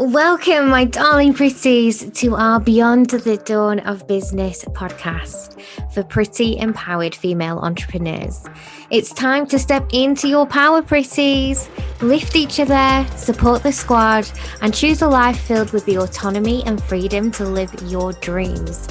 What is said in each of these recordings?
Welcome, my darling pretties, to our Beyond the Dawn of Business podcast for pretty, empowered female entrepreneurs. It's time to step into your power, pretties. Lift each other, support the squad, and choose a life filled with the autonomy and freedom to live your dreams.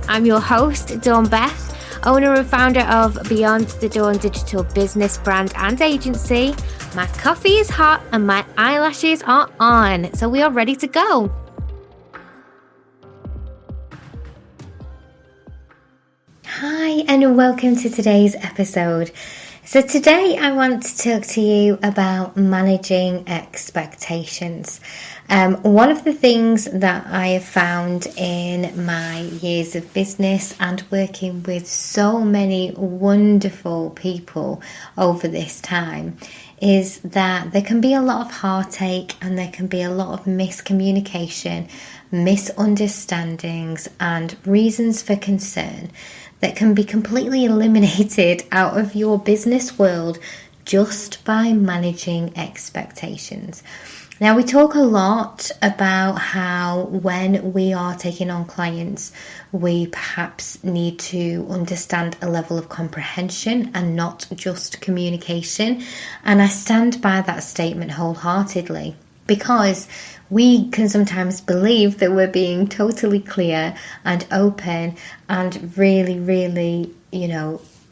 I'm your host, Dawn Beth, owner and founder of Beyond the Dawn digital business brand and agency. My coffee is hot and my eyelashes are on, so we are ready to go. Hi, and welcome to today's episode. So today I want to talk to you about managing expectations. One of the things that I have found in my years of business and working with so many wonderful people over this time is that there can be a lot of heartache and there can be a lot of miscommunication, misunderstandings, and reasons for concern that can be completely eliminated out of your business world just by managing expectations. Now, we talk a lot about how when we are taking on clients, we perhaps need to understand a level of comprehension and not just communication. And I stand by that statement wholeheartedly because we can sometimes believe that we're being totally clear and open and really,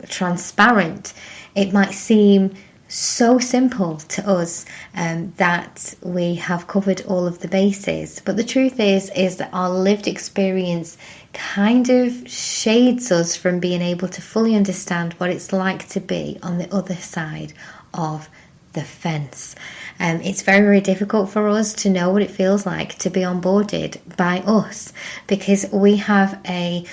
transparent. It might seem so simple to us that we have covered all of the bases, but the truth is that our lived experience kind of shades us from being able to fully understand what it's like to be on the other side of the fence. It's very difficult for us to know what it feels like to be onboarded by us because we have a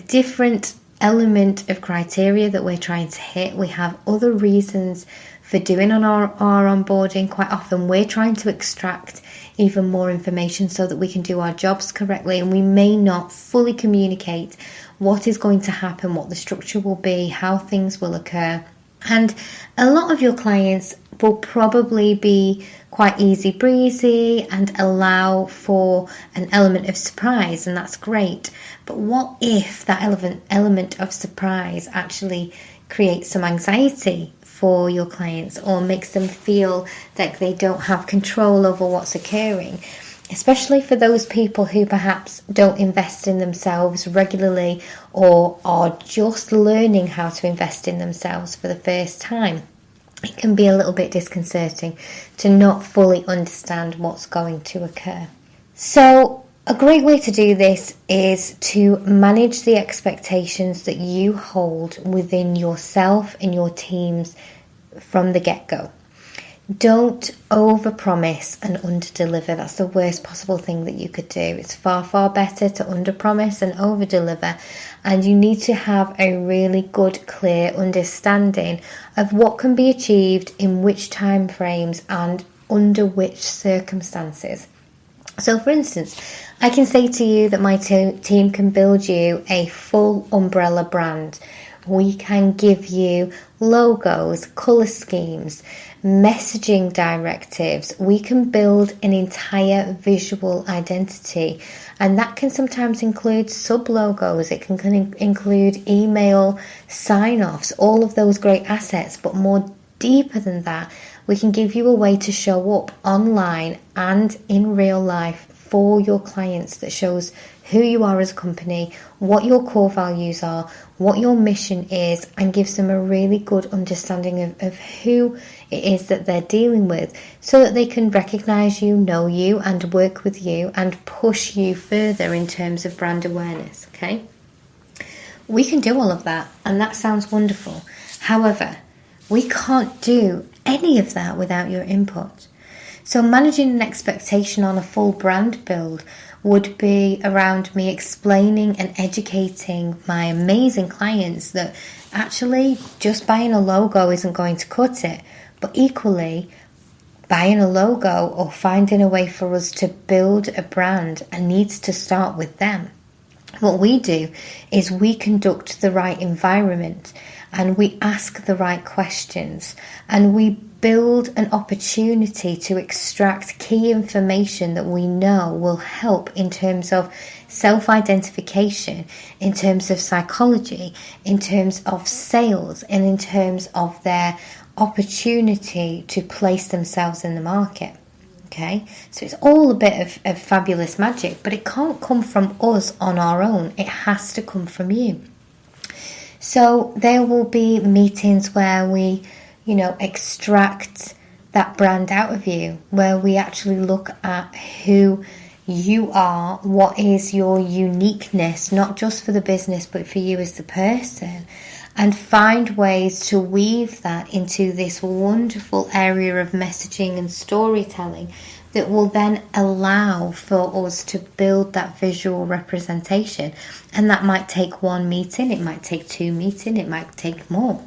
different element of criteria that we're trying to hit. We have other reasons for doing on our onboarding. Quite often we're trying to extract even more information so that we can do our jobs correctly, and we may not fully communicate what is going to happen, what the structure will be, how things will occur. And a lot of your clients will probably be quite easy breezy and allow for an element of surprise, and that's great. But what if that element of surprise actually creates some anxiety for your clients or makes them feel like they don't have control over what's occurring? Especially for those people who perhaps don't invest in themselves regularly or are just learning how to invest in themselves for the first time. It can be a little bit disconcerting to not fully understand what's going to occur. So a great way to do this is to manage the expectations that you hold within yourself and your teams from the get-go. Don't overpromise and underdeliver. That's the worst possible thing that you could do. It's far better to underpromise and overdeliver. And you need to have a really good, clear understanding of what can be achieved in which time frames and under which circumstances. So, for instance, I can say to you that my team can build you a full umbrella brand. We can give you logos, colour schemes, messaging directives. We can build an entire visual identity, and that can sometimes include sub-logos. It can include email sign-offs, all of those great assets. But more deeper than that, we can give you a way to show up online and in real life for your clients that shows who you are as a company, what your core values are, what your mission is, and gives them a really good understanding of who it is that they're dealing with so that they can recognize you, know you, and work with you and push you further in terms of brand awareness, okay? We can do all of that, and that sounds wonderful. However, we can't do any of that without your input. So managing an expectation on a full brand build would be around me explaining and educating my amazing clients that actually just buying a logo isn't going to cut it, but equally buying a logo or finding a way for us to build a brand needs to start with them. What we do is we conduct the right environment and we ask the right questions, and we build an opportunity to extract key information that we know will help in terms of self-identification, in terms of psychology, in terms of sales, and in terms of their opportunity to place themselves in the market. Okay, so it's all a bit of fabulous magic, but it can't come from us on our own. It has to come from you. So there will be meetings where we, extract that brand out of you, where we actually look at who you are, what is your uniqueness, not just for the business, but for you as the person, and find ways to weave that into this wonderful area of messaging and storytelling that will then allow for us to build that visual representation. And that might take one meeting, it might take 2 meetings, it might take more.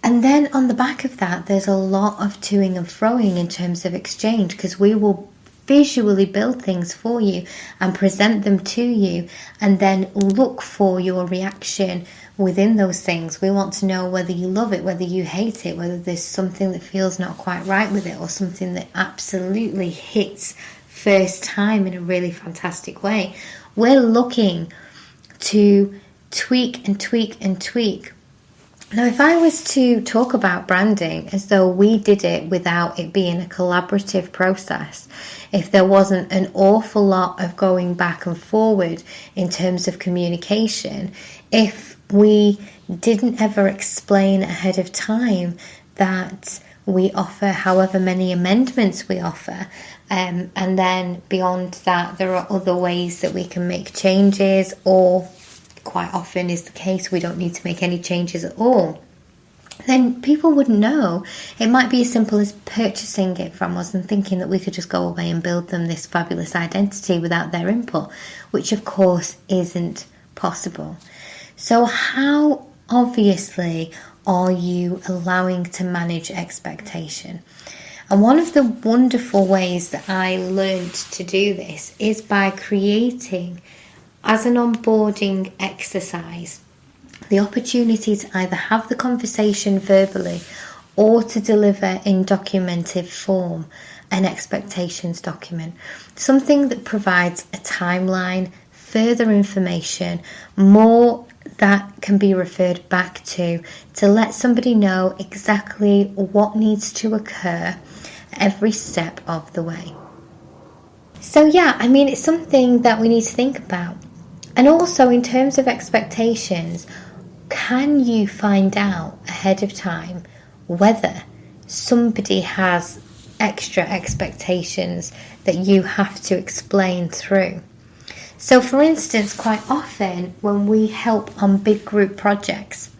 And then on the back of that, there's a lot of toing and froing in terms of exchange, because we will visually build things for you and present them to you, and then look for your reaction within those things. We want to know whether you love it, whether you hate it, whether there's something that feels not quite right with it, or something that absolutely hits first time in a really fantastic way. We're looking to tweak and tweak and tweak. Now, if I was to talk about branding as though we did it without it being a collaborative process, if there wasn't an awful lot of going back and forward in terms of communication, if we didn't ever explain ahead of time that we offer however many amendments we offer, and then beyond that there are other ways that we can make changes, or quite often is the case we don't need to make any changes at all, then people wouldn't know. It might be as simple as purchasing it from us and thinking that we could just go away and build them this fabulous identity without their input, which of course isn't possible. So how obviously are you allowing to manage expectation? And one of the wonderful ways that I learned to do this is by creating, as an onboarding exercise, the opportunity to either have the conversation verbally or to deliver in documented form an expectations document. Something that provides a timeline, further information, more that can be referred back to let somebody know exactly what needs to occur every step of the way. So yeah, it's something that we need to think about. And also in terms of expectations, can you find out ahead of time whether somebody has extra expectations that you have to explain through? So for instance, quite often when we help on big group projects,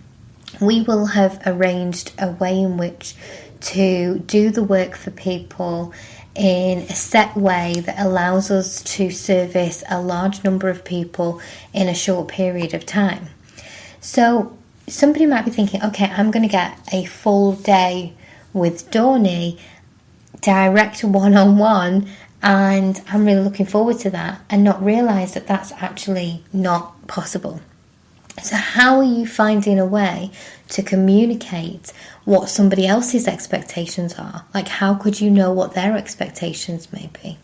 we will have arranged a way in which to do the work for people in a set way that allows us to service a large number of people in a short period of time. So somebody might be thinking, okay, I'm going to get a full day with Dawny, direct one-on-one, and I'm really looking forward to that, and not realise that that's actually not possible. So how are you finding a way to communicate what somebody else's expectations are? Like, how could you know what their expectations may be?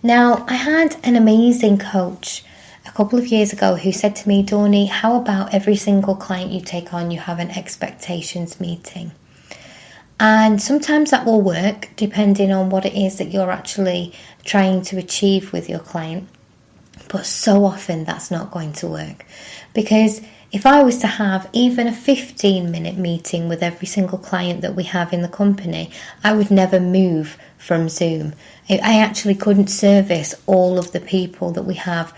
Now, I had an amazing coach a couple of years ago who said to me, Dawny, how about every single client you take on, you have an expectations meeting? And sometimes that will work depending on what it is that you're actually trying to achieve with your client. But so often that's not going to work, because if I was to have even a 15-minute meeting with every single client that we have in the company, I would never move from Zoom. I actually couldn't service all of the people that we have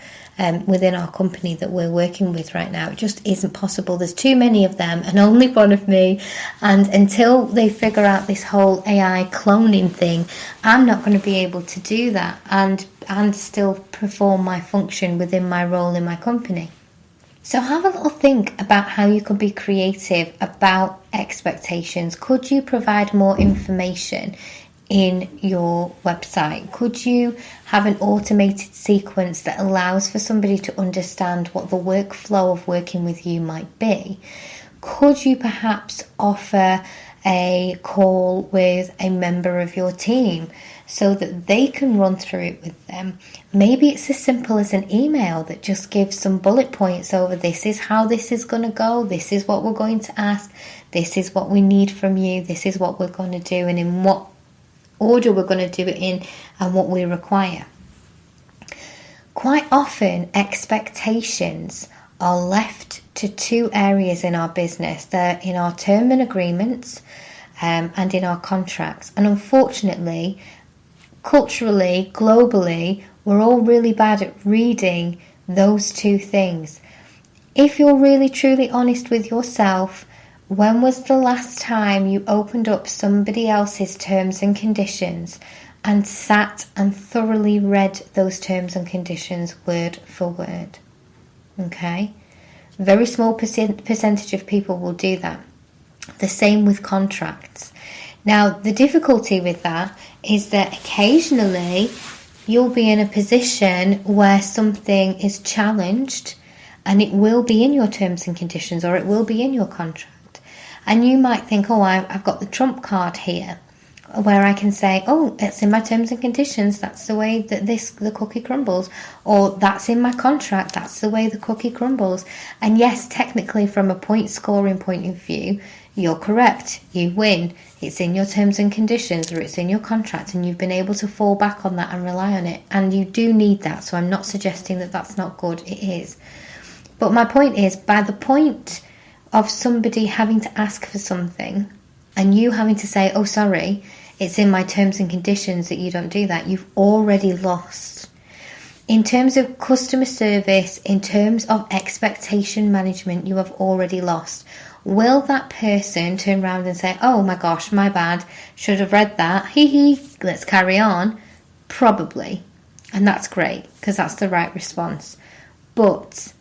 within our company that we're working with right now. It just isn't possible. There's too many of them and only one of me. And until they figure out this whole AI cloning thing, I'm not going to be able to do that and still perform my function within my role in my company. So have a little think about how you could be creative about expectations. Could you provide more information in your website? Could you have an automated sequence that allows for somebody to understand what the workflow of working with you might be? Could you perhaps offer a call with a member of your team so that they can run through it with them? Maybe it's as simple as an email that just gives some bullet points over this is how this is going to go, this is what we're going to ask, this is what we need from you, this is what we're going to do, and in what order we're going to do it in, and what we require. Quite often, expectations are left to two areas in our business. They're in our term and agreements and in our contracts. And unfortunately, culturally, globally, we're all really bad at reading those two things. If you're really truly honest with yourself, when was the last time you opened up somebody else's terms and conditions and sat and thoroughly read those terms and conditions word for word? Okay? Very small percentage of people will do that. The same with contracts. Now, the difficulty with that is that occasionally you'll be in a position where something is challenged, and it will be in your terms and conditions, or it will be in your contract. And you might think, oh, I've got the trump card here, where I can say, oh, it's in my terms and conditions, that's the way that the cookie crumbles, or that's in my contract, that's the way the cookie crumbles. And yes, technically from a point scoring point of view, you're correct, you win, it's in your terms and conditions, or it's in your contract, and you've been able to fall back on that and rely on it, and you do need that. So I'm not suggesting that that's not good, it is. But my point is, by the point of somebody having to ask for something and you having to say, oh, sorry, it's in my terms and conditions that you don't do that, you've already lost. In terms of customer service, in terms of expectation management, you have already lost. Will that person turn around and say, oh my gosh, my bad, should have read that, let's carry on? Probably. And that's great, because that's the right response. But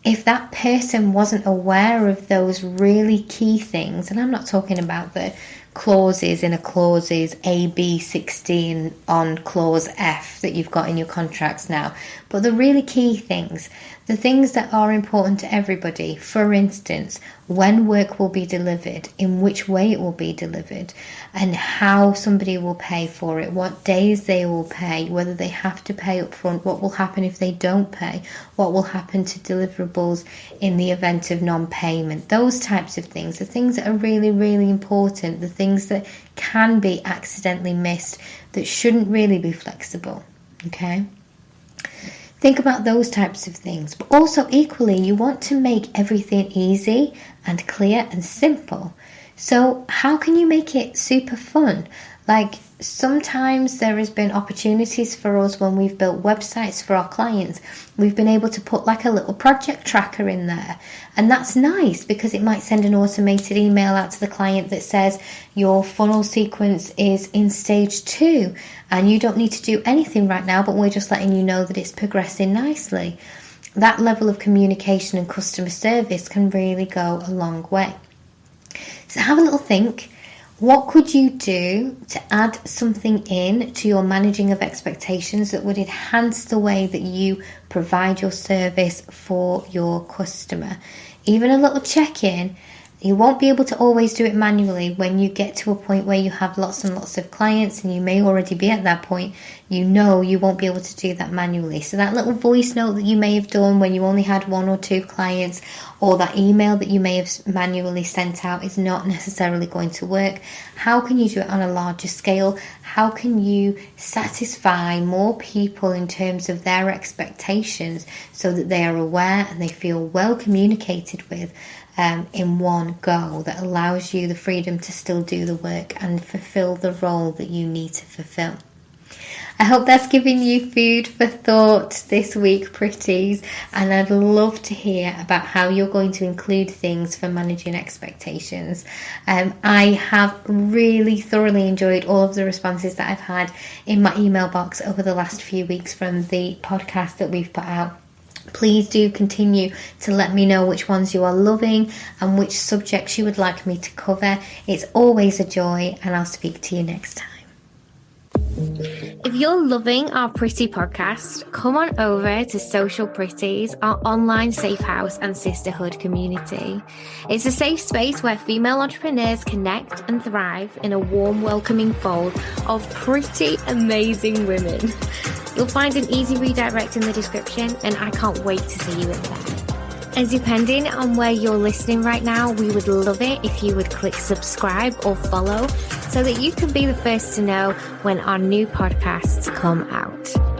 if that person wasn't aware of those really key things, and I'm not talking about the clauses in a clauses A, B, 16 on clause F that you've got in your contracts now, but the really key things, the things that are important to everybody. For instance, when work will be delivered, in which way it will be delivered, and how somebody will pay for it, what days they will pay, whether they have to pay up front, what will happen if they don't pay, what will happen to deliverables in the event of non-payment. Those types of things, the things that are really, really important, the things that can be accidentally missed, that shouldn't really be flexible. Okay? Think about those types of things. But also equally, you want to make everything easy and clear and simple. So how can you make it super fun? Like, sometimes there has been opportunities for us when we've built websites for our clients. We've been able to put like a little project tracker in there. And that's nice because it might send an automated email out to the client that says your funnel sequence is in stage 2 and you don't need to do anything right now, but we're just letting you know that it's progressing nicely. That level of communication and customer service can really go a long way. So have a little think. What could you do to add something in to your managing of expectations that would enhance the way that you provide your service for your customer? Even a little check-in. You won't be able to always do it manually. When you get to a point where you have lots and lots of clients, and you may already be at that point, you know you won't be able to do that manually. So that little voice note that you may have done when you only had 1 or 2 clients, or that email that you may have manually sent out, is not necessarily going to work. How can you do it on a larger scale? How can you satisfy more people in terms of their expectations so that they are aware and they feel well communicated with in one go, that allows you the freedom to still do the work and fulfill the role that you need to fulfill? I hope that's given you food for thought this week, pretties, and I'd love to hear about how you're going to include things for managing expectations. I have really thoroughly enjoyed all of the responses that I've had in my email box over the last few weeks from the podcast that we've put out. Please do continue to let me know which ones you are loving and which subjects you would like me to cover. It's always a joy, and I'll speak to you next time. If you're loving our Pretty podcast, come on over to Social Pretties, our online safe house and sisterhood community. It's a safe space where female entrepreneurs connect and thrive in a warm, welcoming fold of pretty amazing women. You'll find an easy redirect in the description, and I can't wait to see you in there. And depending on where you're listening right now, we would love it if you would click subscribe or follow so that you can be the first to know when our new podcasts come out.